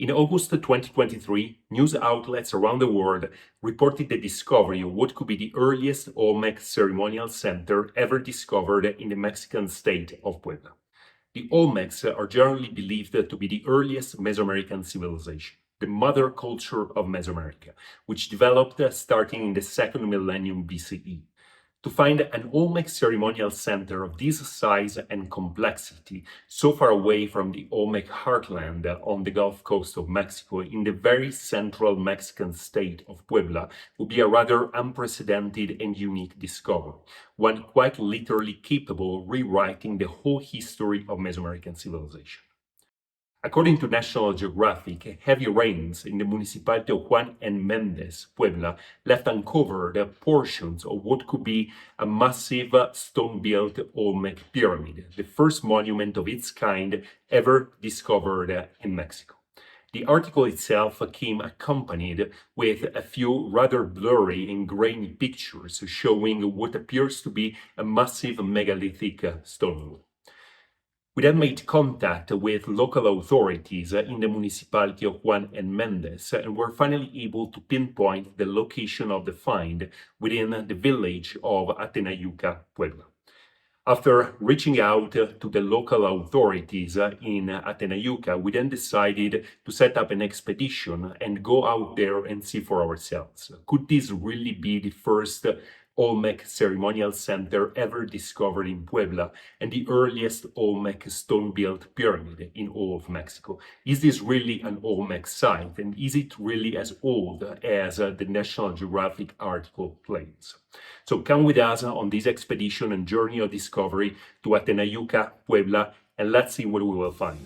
In August 2023, news outlets around the world reported the discovery of what could be the earliest Olmec ceremonial center ever discovered in the Mexican state of Puebla. The Olmecs are generally believed to be the earliest Mesoamerican civilization, the mother culture of Mesoamerica, which developed starting in the second millennium BCE. To find an Olmec ceremonial center of this size and complexity, so far away from the Olmec heartland on the Gulf Coast of Mexico in the very central Mexican state of Puebla, would be a rather unprecedented and unique discovery, one quite literally capable of rewriting the whole history of Mesoamerican civilization. According to National Geographic, heavy rains in the municipality of Juan and Mendez, Puebla, left uncovered portions of what could be a massive stone-built Olmec pyramid, the first monument of its kind ever discovered in Mexico. The article itself came accompanied with a few rather blurry and grainy pictures showing what appears to be a massive megalithic stone wall. We then made contact with local authorities in the municipality of Juan and Mendez and were finally able to pinpoint the location of the find within the village of Atenayuca, Puebla. After reaching out to the local authorities in Atenayuca, we then decided to set up an expedition and go out there and see for ourselves. Could this really be the first Olmec ceremonial center ever discovered in Puebla and the earliest Olmec stone-built pyramid in all of Mexico? Is this really an Olmec site, and is it really as old as the National Geographic article claims? So come with us on this expedition and journey of discovery to Atenayuca, Puebla, and let's see what we will find.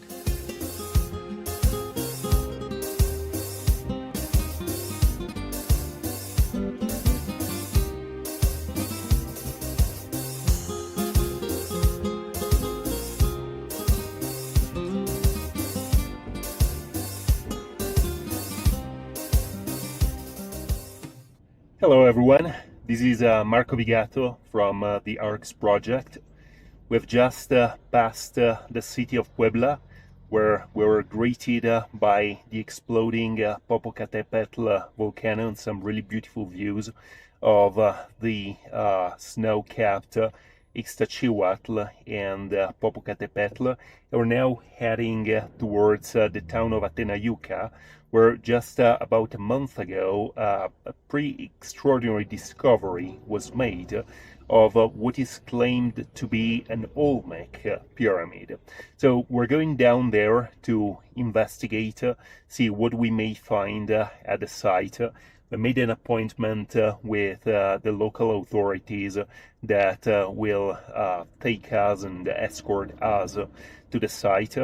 Hello everyone, this is Marco Vigato from the ARCS project. We've just passed the city of Puebla, where we were greeted by the exploding Popocatépetl volcano and some really beautiful views of the snow-capped Ixtachihuatl and Popocatépetl. We're now heading towards the town of Atenayuca, where just about a month ago a pretty extraordinary discovery was made of what is claimed to be an Olmec pyramid. So we're going down there to investigate, see what we may find at the site. We made an appointment with the local authorities that will take us and escort us to the site.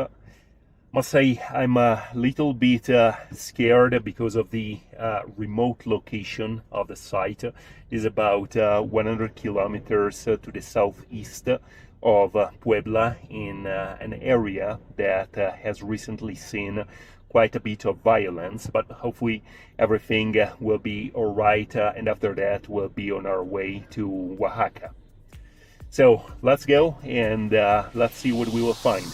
Must say I'm a little bit scared because of the remote location of the site. It is about 100 kilometers to the southeast of Puebla, in an area that has recently seen quite a bit of violence, but hopefully everything will be all right, and after that we'll be on our way to Oaxaca. So let's go and let's see what we will find.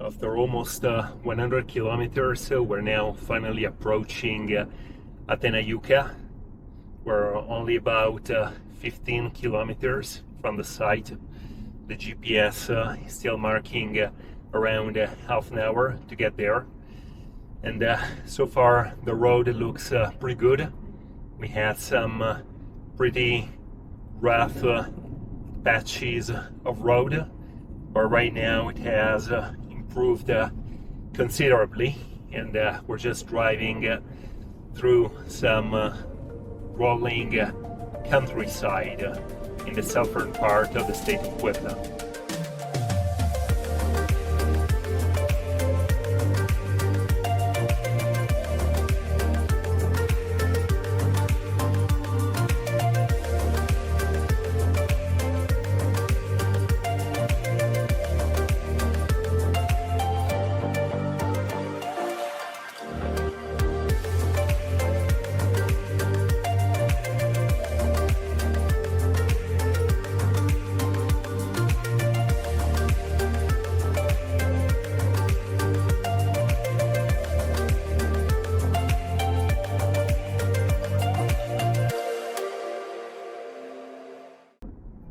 After almost 100 kilometers, we're now finally approaching Atenayuca. We're only about 15 kilometers from the site. The GPS is still marking around half an hour to get there. And so far the road looks pretty good. We had some pretty rough patches of road, but right now it has improved considerably, and we're just driving through some rolling countryside in the southern part of the state of Puebla.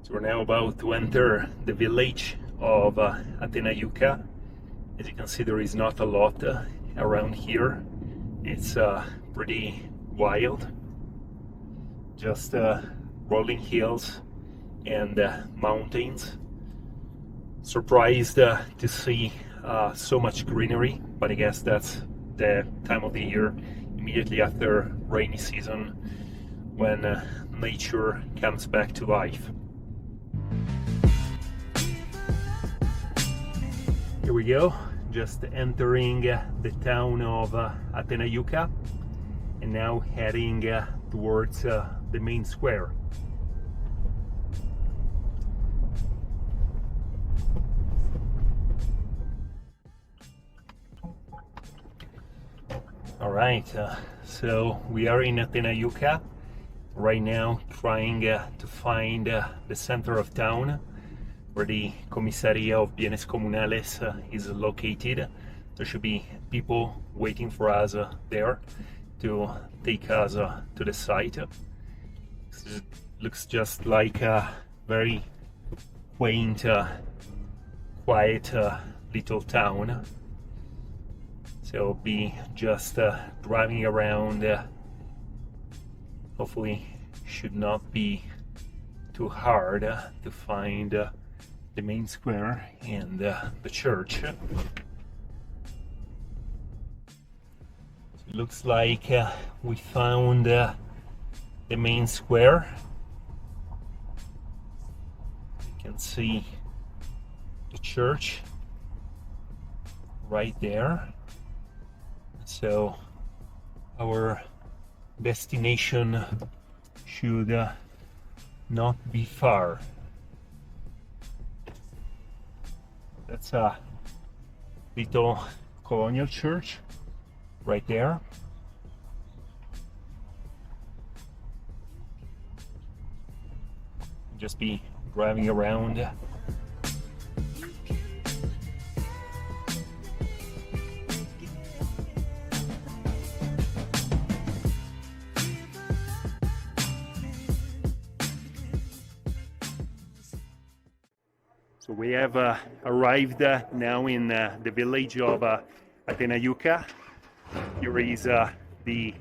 So we're now about to enter the village of Atenayuca. As you can see, there is not a lot around here. It's pretty wild, just rolling hills and mountains. Surprised to see so much greenery, but I guess that's the time of the year immediately after rainy season when nature comes back to life. Here we go, just entering the town of Atenayuca and now heading towards the main square. All right, so we are in Atenayuca right now, trying to find the center of town where the Comisaria of Bienes Comunales is located. There should be people waiting for us there to take us to the site. It looks just like a very quaint, quiet little town. So be just driving around. Hopefully should not be too hard to find the main square and the church. It looks like we found the main square. You can see the church right there. So our destination should not be far. That's a little colonial church right there. Just be driving around. So we have arrived now in the village of Atenayuca. Here is the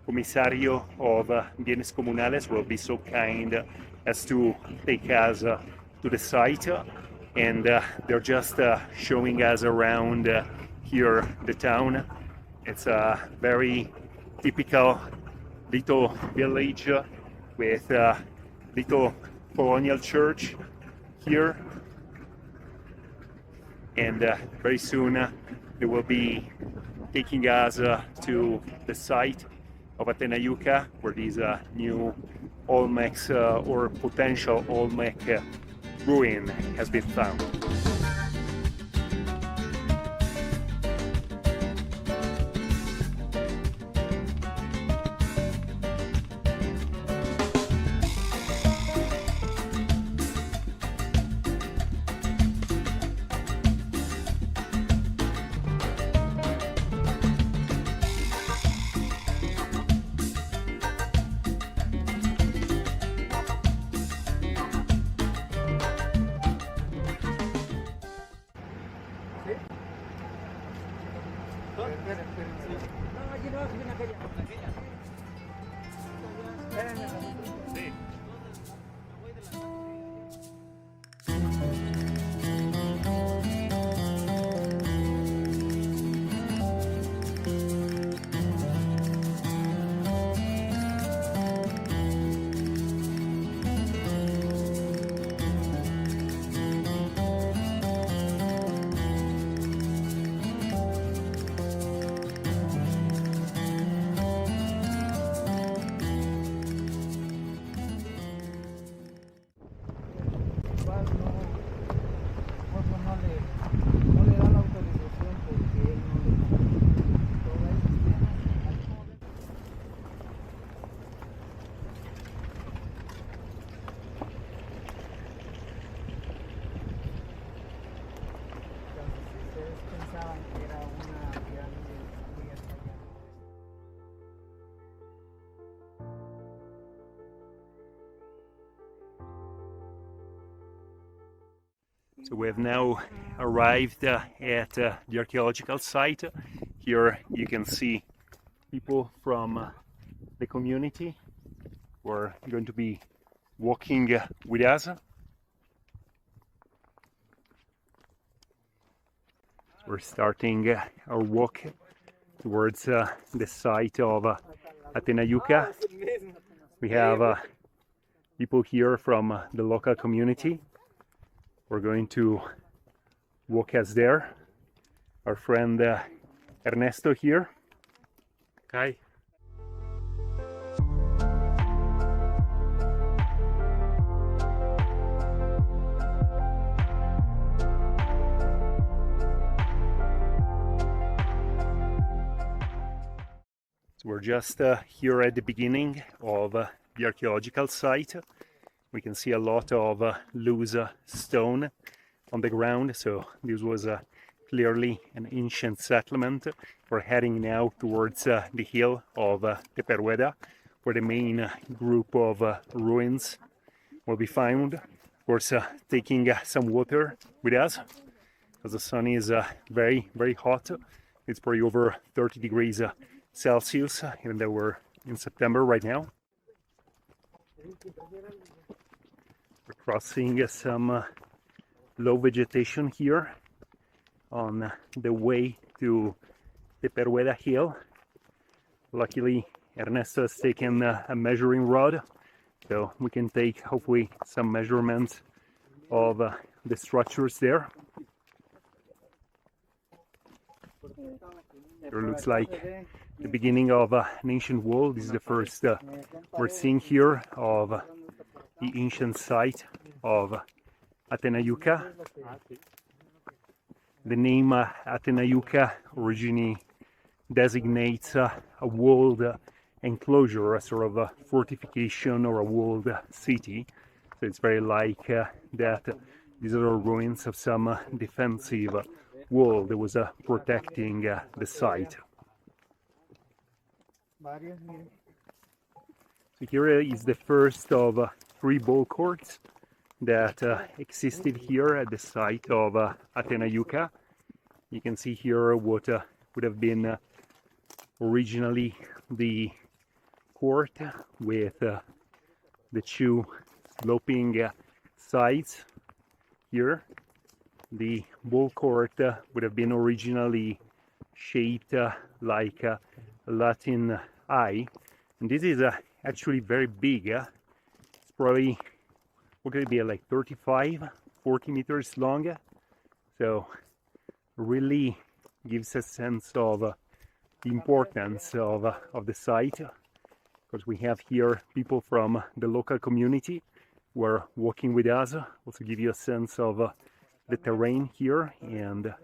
Comisario of Bienes Comunales will be so kind as to take us to the site, and they're just showing us around here the town. It's a very typical little village with a little colonial church here. And very soon they will be taking us to the site of Atenayuca, where this new Olmec or potential Olmec ruin has been found. So we have now arrived at the archaeological site. Here you can see people from the community who are going to be walking with us. We're starting our walk towards the site of Atenayuca. We have people here from the local community. We're going to walk us there. Our friend Ernesto here. Hi. So we're just here at the beginning of the archaeological site. We can see a lot of loose stone on the ground, so this was clearly an ancient settlement. We're heading now towards the hill of Teperueda, where the main group of ruins will be found. Of course, taking some water with us, because the sun is very, very hot. It's probably over 30 degrees Celsius, even though we're in September right now. We're crossing some low vegetation here on the way to the Teperueda Hill. Luckily, Ernesto has taken a measuring rod, so we can take hopefully some measurements of the structures there. Here looks like the beginning of an ancient wall. This is the first we're seeing here of the ancient site of Atenayuca. The name Atenayuca originally designates a walled enclosure, a sort of a fortification or a walled city. So it's very like that these are ruins of some defensive wall that was protecting the site. So here is the first of 3 ballcourts that existed here at the site of Atenayuca. You can see here what would have been originally the court with the 2 sloping sides here. The ballcourt would have been originally shaped like a Latin I, and this is actually very big. It's probably, what could it be, like 35, 40 meters long. So really gives a sense of the importance of the site, because we have here people from the local community who are walking with us. Also give you a sense of the terrain here and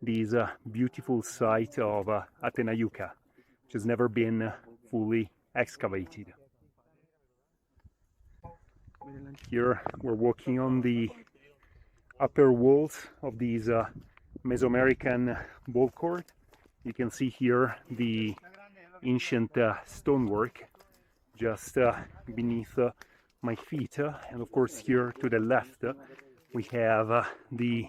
this beautiful site of Atenayuca, which has never been fully excavated. Here we're walking on the upper walls of these Mesoamerican ballcourt. You can see here the ancient stonework just beneath my feet, and of course here to the left we have the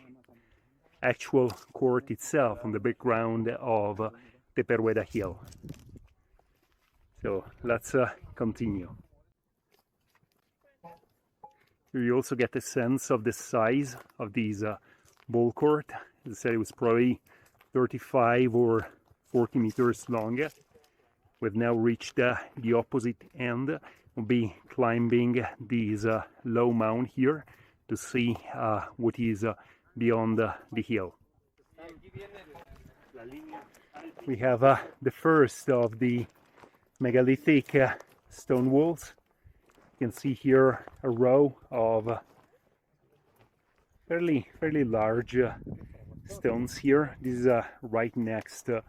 actual court itself on the background of Teperueda Hill. So let's continue. Here you also get a sense of the size of these ballcourt. As I said, it was probably 35 or 40 meters long. We've now reached the opposite end. We'll be climbing this low mound here to see what is beyond the hill. We have the first of the megalithic stone walls. You can see here a row of fairly large stones here. This is right next to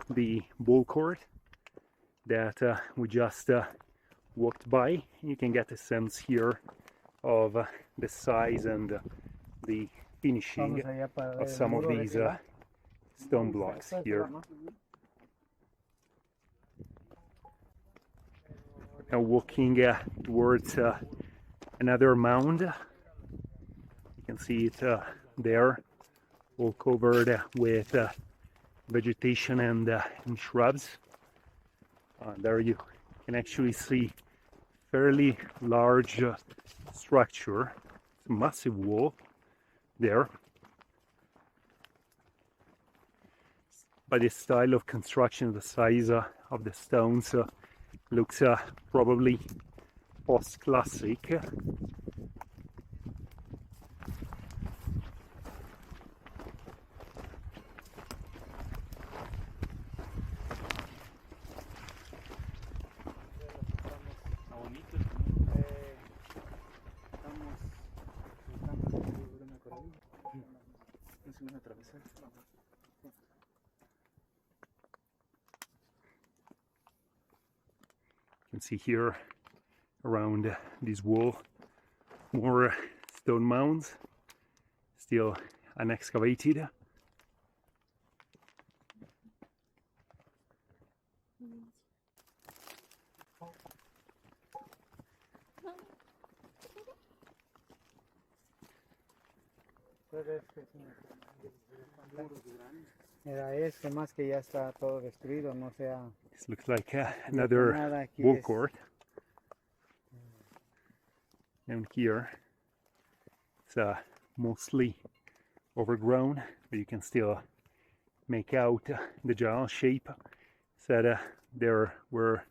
the ballcourt that we just walked by. You can get a sense here of the size and the finishing of some of these stone blocks here. Now walking towards another mound. You can see it there, all covered with vegetation and shrubs. There you can actually see fairly large structure. It's a massive wall there. By the style of construction, the size of the stones looks probably post-classic. You can see here around this wall more stone mounds, still unexcavated. Era este más que ya está todo destruido, no sea. This looks like another ball court. Down here, it's mostly overgrown, but you can still make out the general shape. Said there were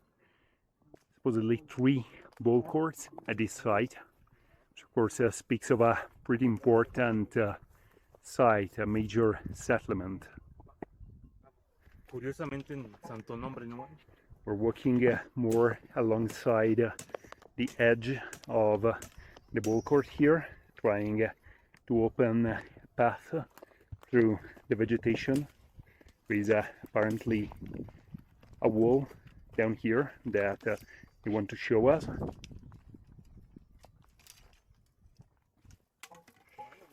supposedly 3 ball courts at this site, which of course speaks of a pretty important site, a major settlement. Curiosamente en Santo Nombre, ¿no? We're walking more alongside the edge of the ball court here, trying to open a path through the vegetation. There is apparently a wall down here that they want to show us.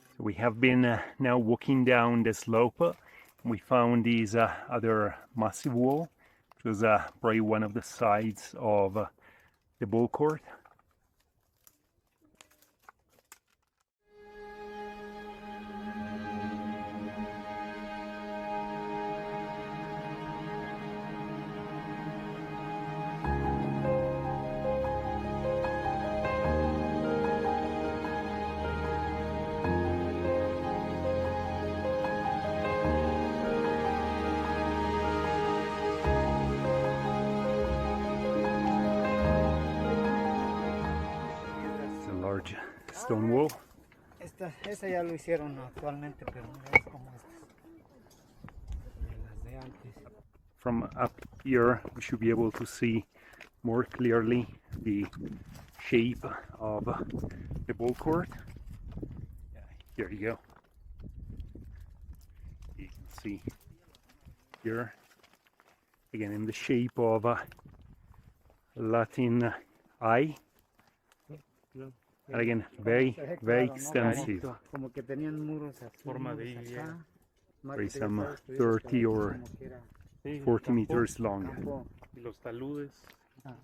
So we have been now walking down the slope. We found this other massive wall, which was probably one of the sides of the ball court. Stone wall. Esta ya lo hicieron actualmente, pero no es como estas. De las de antes. From up here, we should be able to see more clearly the shape of the ball court. Here you go. You can see here, again, in the shape of a Latin eye. And again, very, very extensive. Como que tenían muros así, Forma de acá, Very some 30 or 40 meters long. campo. Y los taludes. Ah.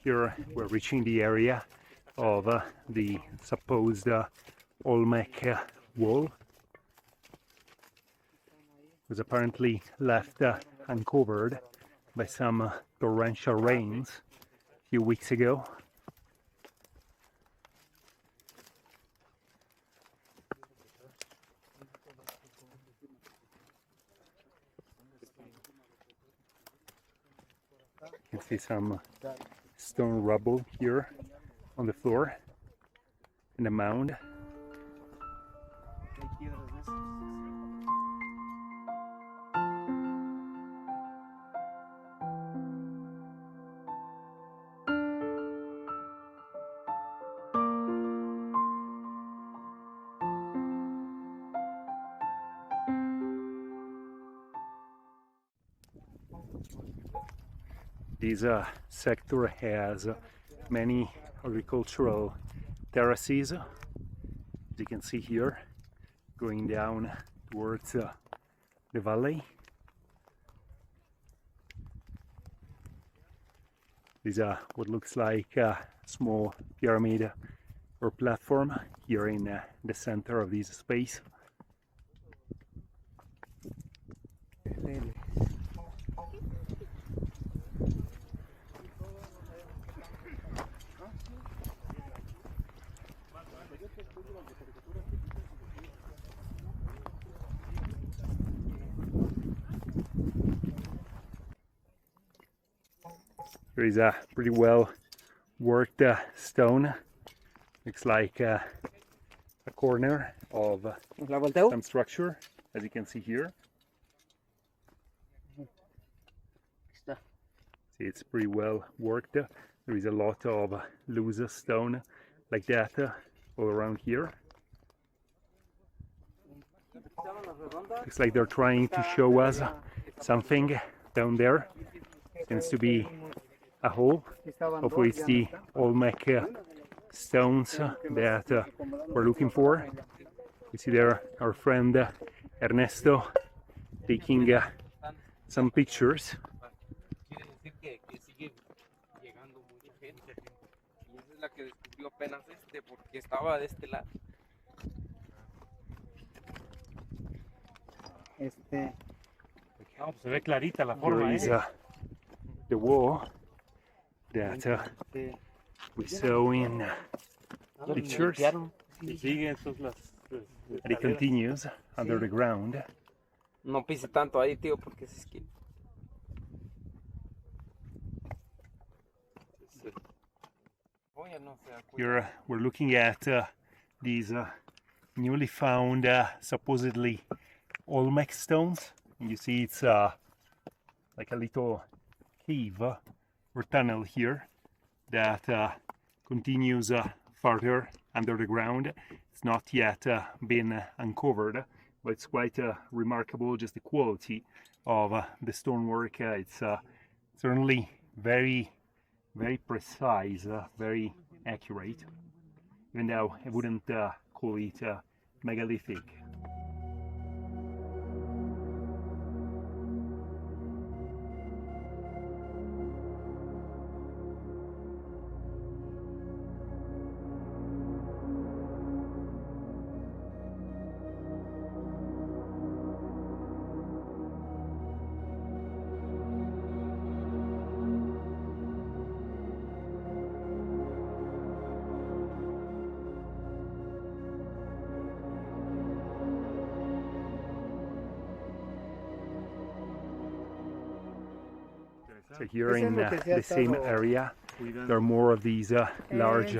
Here we're reaching the area of the supposed Olmec wall. It was apparently left uncovered by some torrential rains a few weeks ago. can see some stone rubble here on the floor in the mound. This sector has many agricultural terraces, as you can see here, going down towards the valley. This is what looks like a small pyramid or platform here in the center of this space. There is a pretty well worked stone. Looks like a corner of some structure, as you can see here. See, it's pretty well worked. There is a lot of loose stone like that all around here. Looks like they're trying to show us something down there. Seems to be a hole. Hopefully it's the Olmec stones that we're looking for. You see there our friend Ernesto taking some pictures. No, se ve clarita la Here forma, is the wall that we saw in pictures. Y sigue entonces las And it continues under the ground. No pise tanto ahí, tío, porque se esquina. Here we're looking at these newly found supposedly Olmec stones. And you see it's like a little cave or tunnel here that continues farther under the ground. It's not yet been uncovered, but it's quite remarkable, just the quality of the stonework. It's certainly very precise, very accurate, even though I wouldn't call it megalithic. So here in the same area, there are more of these large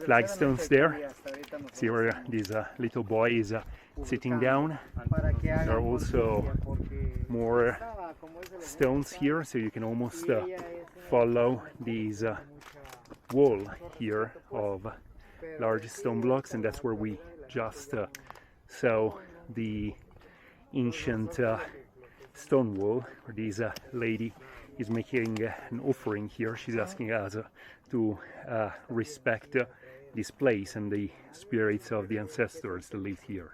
flagstones there. See where this little boy is sitting down. There are also more stones here, so you can almost follow these wall here of large stone blocks, and that's where we just saw the ancient stone wall, where this lady is making an offering here. She's asking us to respect this place and the spirits of the ancestors that lived here.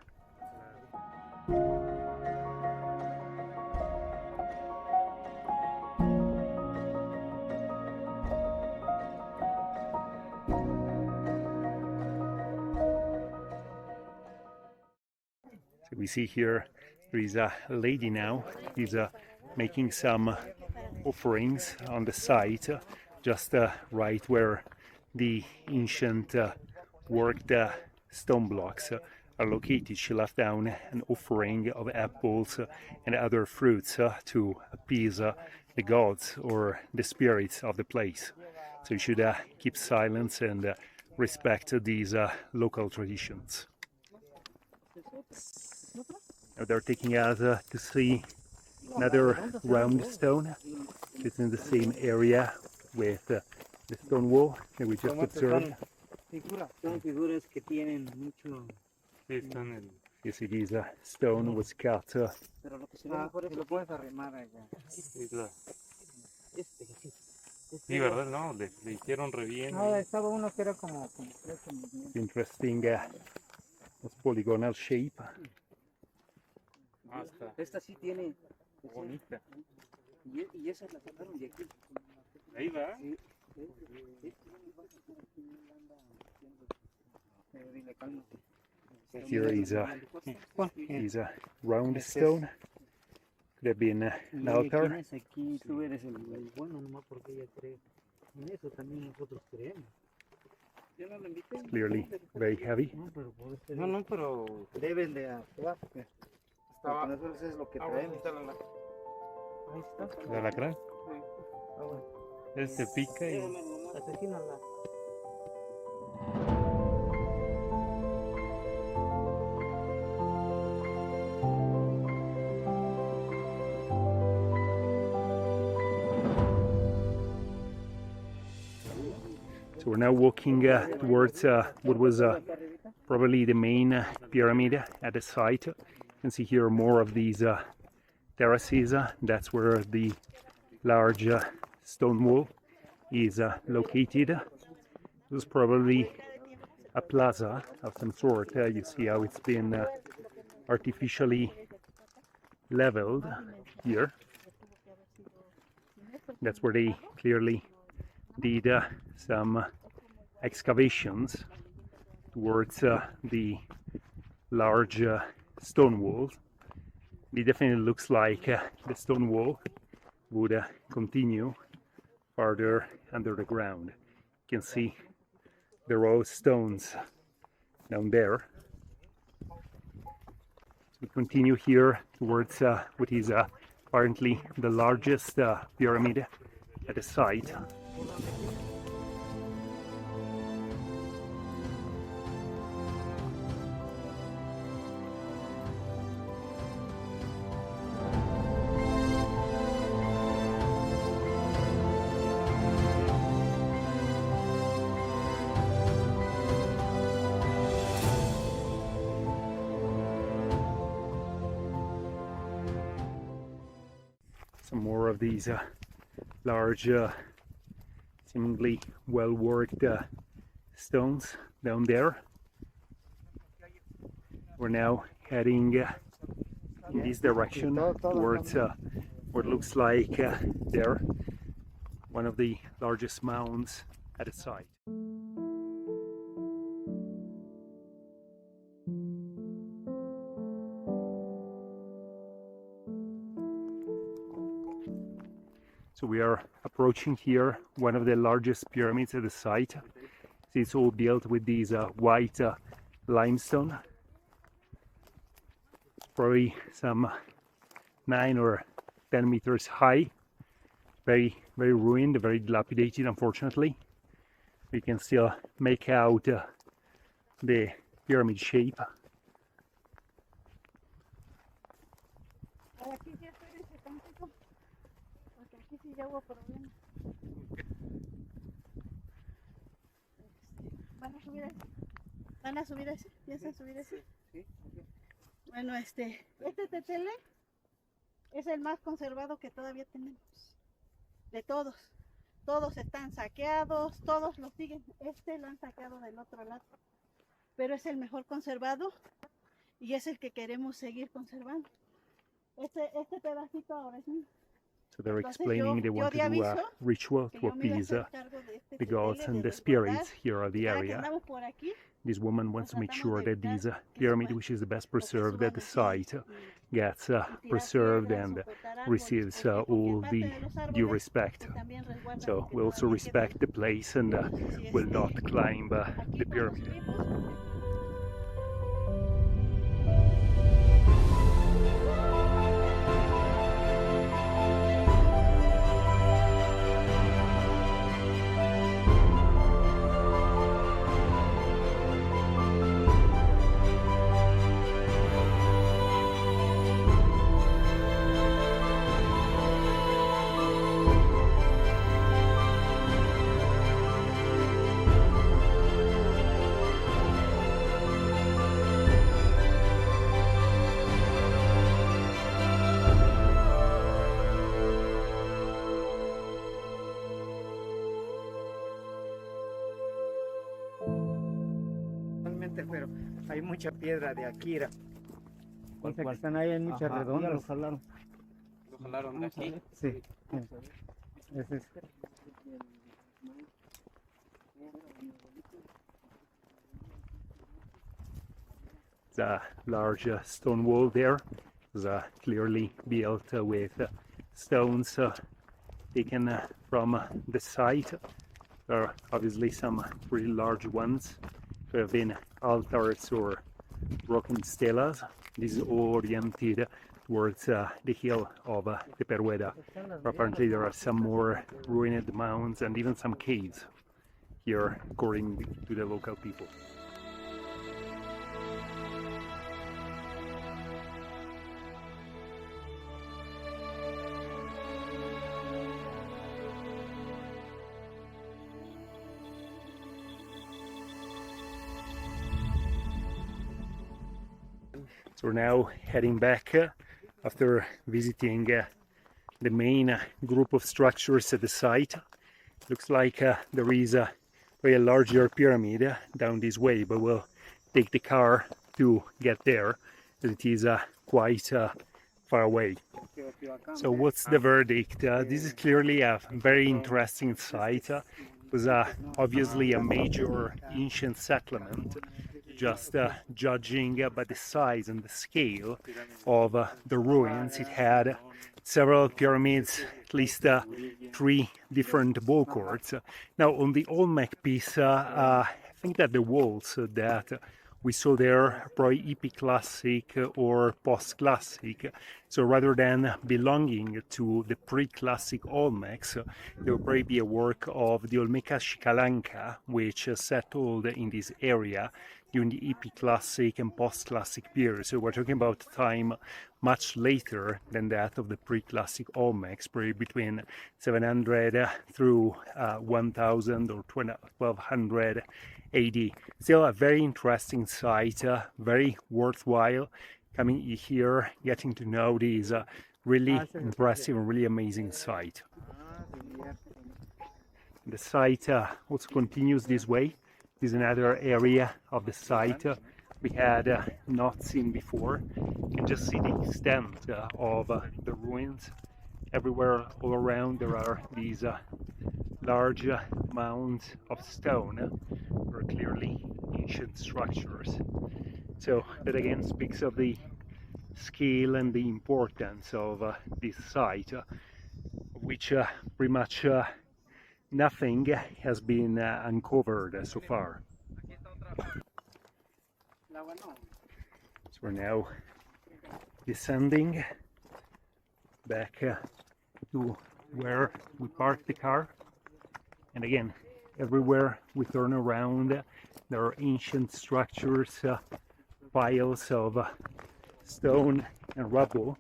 So we see here there is a lady now. She's making some offerings on the site, just right where the ancient worked stone blocks are located. She left down an offering of apples and other fruits to appease the the gods or the spirits of the place. So you should keep silence and respect these local traditions. Now they're taking us to see another round stone. It's in the same area with the stone wall that we just observed. Son figuras que tienen mucho. Sí, están en... You see, this stone was cut. Pero lo que se ve mejor es lo puedes arrimar allá. sí, la- Este, sí, ¿verdad? No, le hicieron re bien. No, estaba uno que era como 3 milímetros. Interesting polygonal shape. Ah, está Esta sí tiene. bonita. Y esas las sacaron de aquí. Ahí va. Pero dile, cálmate. Here is a round stone. Could have been an altar. Aquí tú eres el bueno, nomás porque ella cree. En eso también nosotros creemos. Yo no lo invité. Clearly very heavy. No, pero deben de actuar porque nosotros es lo que traemos. Ahí está. ¿El alacrán? Este pica y... Asesínala. So we're now walking towards what was probably the main pyramid at the site. You can see here more of these terraces. That's where the large stone wall is located. This is probably a plaza of some sort. You see how it's been artificially leveled here. That's where they clearly did some excavations towards the large stone walls. It definitely looks like the stone wall would continue farther under the ground. You can see the raw stones down there. We continue here towards what is apparently the largest pyramid at the site. Some more of these large, seemingly well-worked stones down there. We're now heading in this direction towards what looks like there, one of the largest mounds at the site. So we are approaching here one of the largest pyramids at the site. It's all built with these white limestone. Probably some 9 or 10 meters high. Very ruined, very dilapidated, unfortunately. We can still make out the pyramid shape. ¿Van a subir ese? ¿Piensan subir ese? Bueno, este tetele es el más conservado que todavía tenemos. De todos. Todos están saqueados, todos lo siguen. Este lo han saqueado del otro lado. Pero es el mejor conservado y es el que queremos seguir conservando. Este pedacito ahora es mío. So they're explaining they want to do a ritual to appease the gods and the spirits here of the area. This woman wants to make sure that this pyramid, which is the best preserved at the site, gets preserved and receives all the due respect. So we also respect the place and will not climb the pyramid. fuerte, pero hay mucha piedra de Akira. ¿Cuál, O sea, que cuál? están ahí, hay muchas Ajá, redondas. ya lo jalaron. ¿Lo jalaron de aquí? Sí. Ese es. The large stone wall there is clearly built with stones taken from the site. There are obviously some pretty large ones. There have been altars or broken stelas. This is all oriented towards the hill of the Perueda. Apparently there are some more ruined mounds and even some caves here, according to the local people. So we're now heading back after visiting the main group of structures at the site. Looks like there is a very larger pyramid down this way, but we'll take the car to get there, as it is quite far away. So what's the verdict? This is clearly a very interesting site. It was obviously a major ancient settlement. Just judging by the size and the scale of the ruins, it had several pyramids, at least 3 different ballcourts. Now on the Olmec piece, I think that the walls that we saw there are probably epi-classic or post-classic. So rather than belonging to the pre-classic Olmecs, there will probably be a work of the Olmeca Xcalanca, which settled in this area during the epi-classic and post-classic periods. So we're talking about time much later than that of the pre-classic Olmecs, probably between 700 through 1000 or 1200 AD. Still a very interesting site, very worthwhile coming here, getting to know this really impressive and really amazing site. The site also continues this way. This is another area of the site we had not seen before. You can just see the extent of the ruins. Everywhere all around there are these large mounds of stone. They're clearly ancient structures. So that again speaks of the scale and the importance of this site, which pretty much nothing has been uncovered so far. So we're now descending back to where we parked the car, and again, everywhere we turn around there are ancient structures, piles of stone and rubble.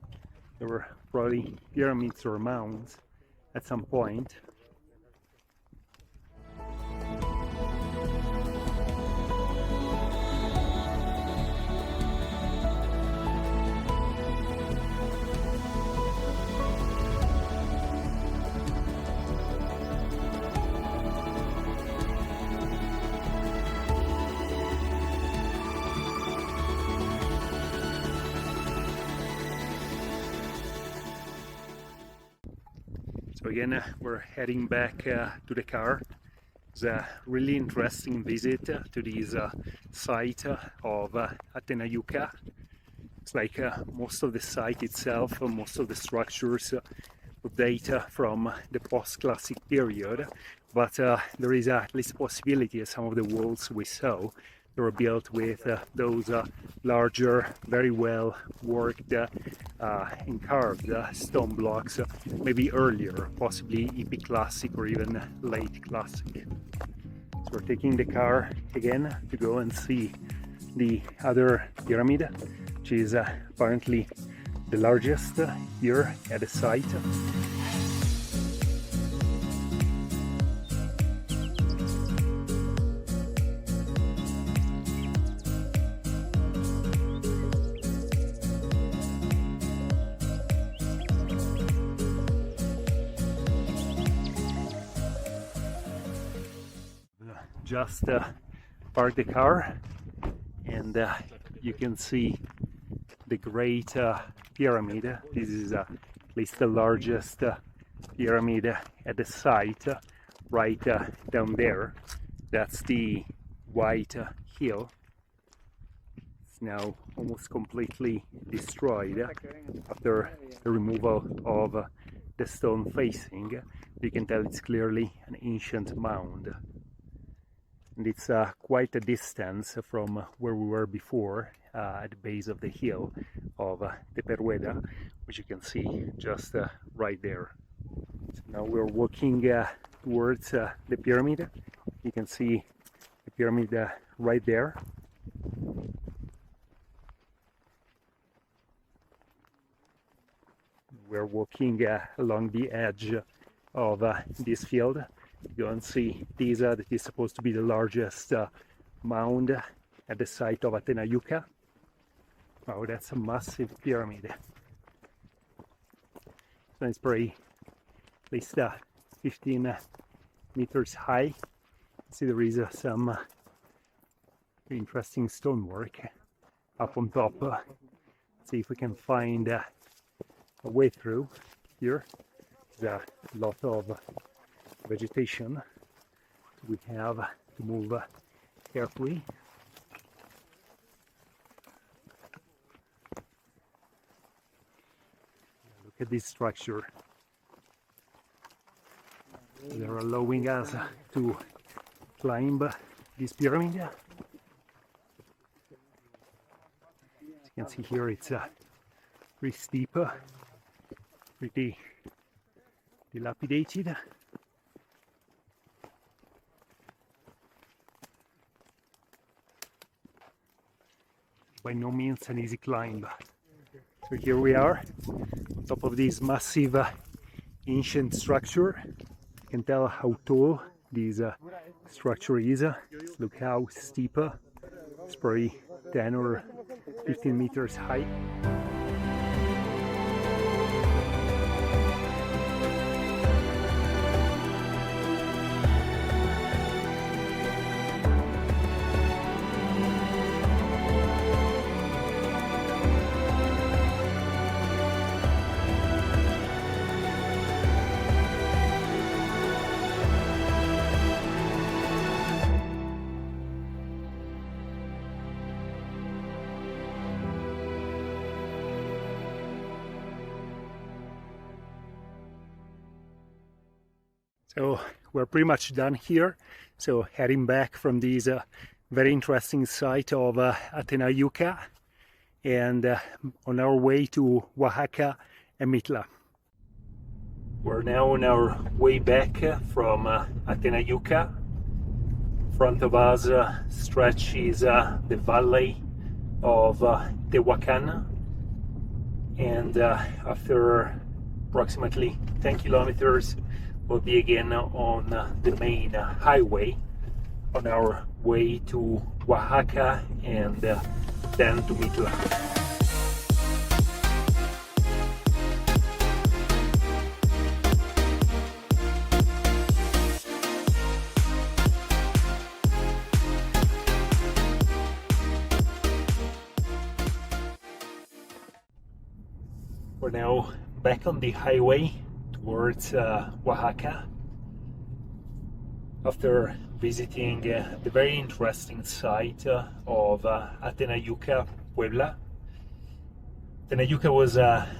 There were probably pyramids or mounds at some point. So again, we're heading back to the car. It's a really interesting visit to this site of Atenayuca. It's like most of the site itself, most of the structures date from the post-classic period, but there is at least a possibility that some of the walls we saw they were built with those larger, very well worked and carved stone blocks, maybe earlier, possibly epi-classic or even late classic. So we're taking the car again to go and see the other pyramid, which is apparently the largest here at the site. Just parked the car and you can see the Great Pyramid. This is at least the largest pyramid at the site, right down there. That's the White Hill. It's now almost completely destroyed after the removal of the stone facing. You can tell it's clearly an ancient mound. And it's quite a distance from where we were before, at the base of the hill of the Perueda, which you can see just right there. So now we're walking towards the pyramid. You can see the pyramid right there. We're walking along the edge of this field. You can see this is supposed to be the largest mound at the site of Atenayuca. Oh, that's a massive pyramid. So it's probably at least 15 meters high. See, there is some interesting stonework up on top. See if we can find a way through here. There's a lot of vegetation. We have to move carefully. Look at this structure. They're allowing us to climb this pyramid. As you can see here, it's pretty steep, pretty dilapidated. By no means an easy climb. So here we are, on top of this massive ancient structure. You can tell how tall this structure is. Look how steep. It's probably 10 or 15 meters high. So we're pretty much done here. So heading back from this very interesting site of Atenayuca, and on our way to Oaxaca and Mitla. We're now on our way back from Atenayuca. In front of us stretches the valley of Tehuacan, and after approximately 10 kilometers we'll be again on the main highway on our way to Oaxaca and then to Mitla. We're now back on the highway towards Oaxaca after visiting the very interesting site of Atenayuca, Puebla. Atenayuca was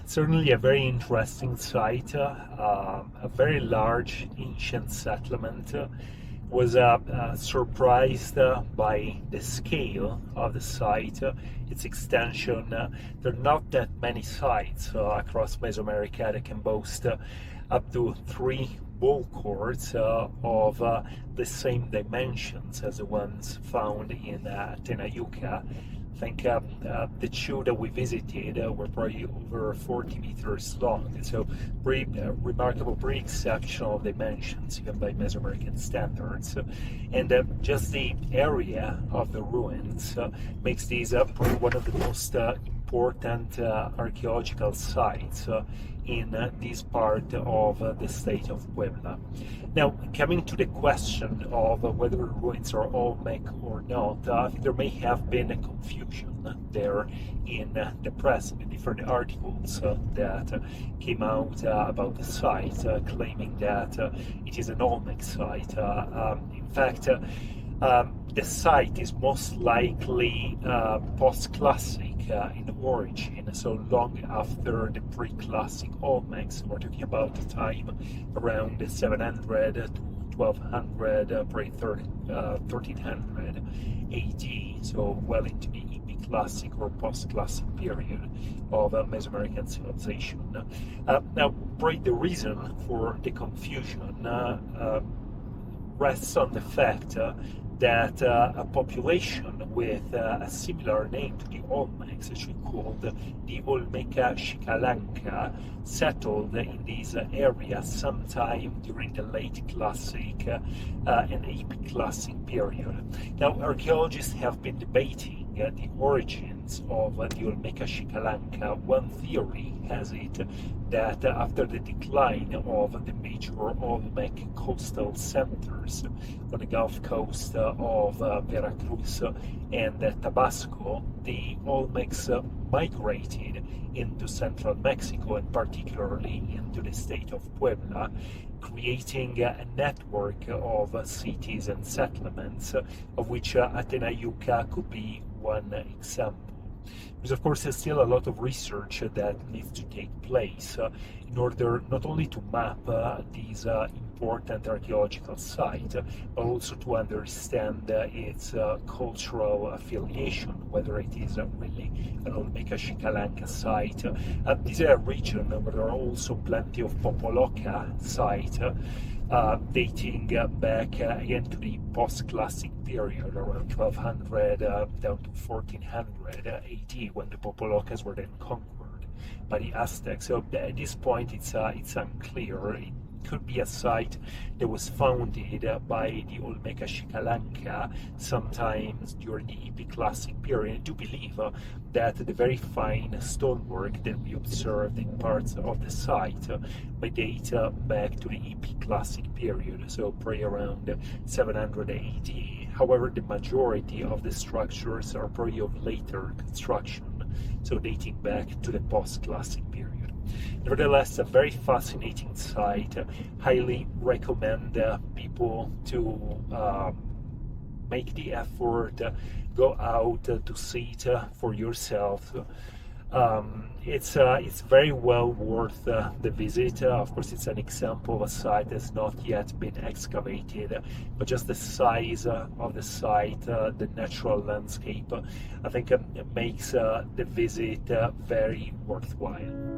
certainly a very interesting site, a very large ancient settlement. Was surprised by the scale of the site, its extension. There are not that many sites across Mesoamerica that can boast up to 3 ballcourts of the same dimensions as the ones found in Atenayuca. I think the 2 that we visited were probably over 40 meters long, so pretty remarkable, pretty exceptional dimensions even by Mesoamerican standards. And just the area of the ruins makes these probably one of the most important archaeological sites in this part of the state of Puebla. Now, coming to the question of whether the ruins are Olmec or not, there may have been a confusion there in the press, in the different articles that came out about the site, claiming that it is an Olmec site. In fact, the site is most likely post-classic in origin, so long after the pre-classic Olmecs. We're talking about the time around 700 to 1200, pre-1300 AD, so well into the classic or post-classic period of Mesoamerican civilization. Now, the reason for the confusion rests on the fact that a population with a similar name to the Olmecs, actually called the Olmeca Xcalanca, settled in this area sometime during the late Classic and Epic Classic period. Now, archaeologists have been debating the origins of the Olmeca Xcalanca. One theory has it that after the decline of the major Olmec coastal centers on the Gulf Coast of Veracruz and Tabasco, the Olmecs migrated into central Mexico and particularly into the state of Puebla, creating a network of cities and settlements, of which Atenayuca could be one example. There's of course still a lot of research that needs to take place in order not only to map these important archaeological site, but also to understand its cultural affiliation, whether it is really an Olmeca Xcalanca site. This is a region where there are also plenty of Popoloca site, dating back again to the post-classic period, around 1200 down to 1400 AD, when the Popolocas were then conquered by the Aztecs. So at this point it's unclear. It could be a site that was founded by the Olmeca Xcalanca sometimes during the Epic Classic period. I do believe that the very fine stonework that we observed in parts of the site may date back to the Epic Classic period, so probably around 700 AD. However, the majority of the structures are probably of later construction, so dating back to the post-classic period. Nevertheless, a very fascinating site. Highly recommend people to make the effort, go out to see it for yourself. It's very well worth the visit. Of course, it's an example of a site that's not yet been excavated, but just the size of the site, the natural landscape, I think makes the visit very worthwhile.